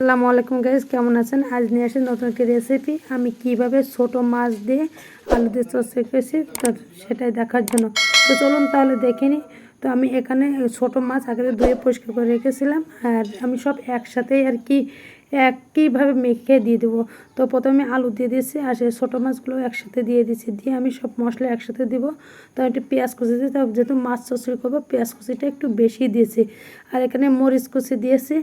আসসালামু আলাইকুম গাইস, কেমন আছেন? আজ নিয়ে আসি নতুন একটি রেসিপি। আমি কিভাবে ছোট মাছ দিয়ে আলু দিয়ে চচ্চড়ি করেছি তো সেটাই দেখার জন্য। তো চলুন তাহলে দেখে নিই। তো আমি এখানে ছোট মাছ আগে ধুয়ে পরিষ্কার করে রেখেছিলাম, আর আমি সব একসাথেই আর কি একইভাবে মেখে দিয়ে দেবো। তো প্রথমে আলু দিয়ে দিয়েছি, আর সেই ছোটো মাছগুলো একসাথে দিয়ে দিয়েছি, দিয়ে আমি সব মশলা একসাথে দিব। তো একটু পেঁয়াজ কুচি দিয়েছি, যেহেতু মাছ চচ্চড়ি করবো পেঁয়াজ কুচিটা একটু বেশি দিয়েছি। আর এখানে মরিচ কুচি দিয়েছি।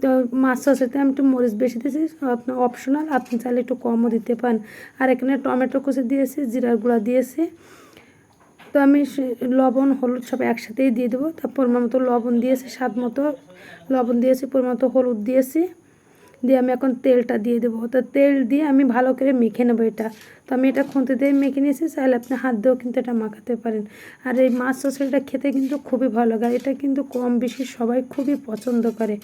তো মাছ চচ্চড়িতে আমি একটু মরিচ বেশি দিয়েছি, আপনার অপশনাল, আপনি চাইলে একটু কমও দিতে পারেন। আর এখানে টমেটো কুচি দিয়েছি, জিরার গুঁড়া দিয়েছি। তো আমি লবণ হলুদ সব একসাথেই দিয়ে দেবো। তার পরিমাণ মতো লবণ দিয়েছি, স্বাদ মতো লবণ দিয়েছি, পরিমাণ মতো হলুদ দিয়েছি। দিয়ে আমি এখন তেলটা দিয়ে দেবো। তো তেল দিয়ে আমি ভালো করে মেখে নেবো এটা। তো আমি এটা খুন্তি দিয়ে মেখে নিয়েছি, চাইলে আপনি হাত দিয়েও কিন্তু এটা মাখাতে পারেন। আর এই মাছ চচ্চড়িটা খেতে কিন্তু খুবই ভালো লাগে, আর এটা কিন্তু কম বেশি সবাই খুবই পছন্দ করে।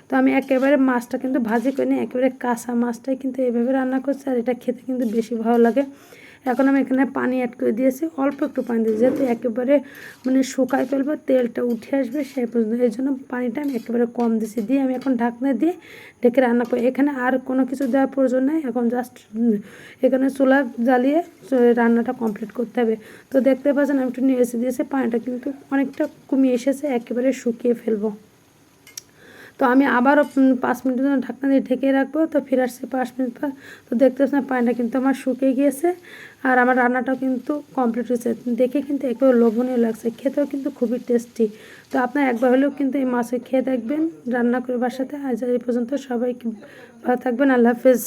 তো আমি একেবারে মাছটা কিন্তু ভাজি করে নিই, একেবারে কাঁচা মাছটাই কিন্তু এইভাবে রান্না করছি, আর এটা খেতে কিন্তু বেশি ভালো লাগে। এখন আমি এখানে পানি অ্যাড করে দিয়েছি, অল্প একটু পানি দিয়েছি, যেহেতু একেবারে শুকায় ফেলবো, তেলটা উঠে আসবে সেই পর্যন্ত, এই জন্য পানিটা আমি একেবারে কম দিয়েছি। দিয়ে আমি এখন ঢাকনা দিয়ে ঢেকে রান্না করি। এখানে আর কোনো কিছু দেওয়ার প্রয়োজন নেই, এখন জাস্ট এখানে চুলা জ্বালিয়ে রান্নাটা কমপ্লিট করতে হবে। তো দেখতে পাচ্ছেন আমি একটু নেড়ে দিয়েছি, পানিটা কিন্তু অনেকটা কমিয়ে এসেছে, একেবারে শুকিয়ে ফেলবো। তো আমি আবারও 5 মিনিটের জন্য ঢাকনা দিয়ে ঢেকে রাখবো। তো ফিরে আসছি 5 মিনিট পর। তো দেখতে পাচ্ছেন পানিটা কিন্তু আমার শুকিয়ে গিয়েছে, আর আমার রান্নাটাও কিন্তু কমপ্লিট হয়েছে। দেখে কিন্তু একেবারে লোভনীয় লাগছে, খেতেও কিন্তু খুবই টেস্টি। তো আপনার একবার হলেও কিন্তু এই মাছে খেয়ে দেখবেন রান্না করে বাসাতে। আজ এই পর্যন্ত, সবাই ভালো থাকবেন, আল্লাহ হাফেজ।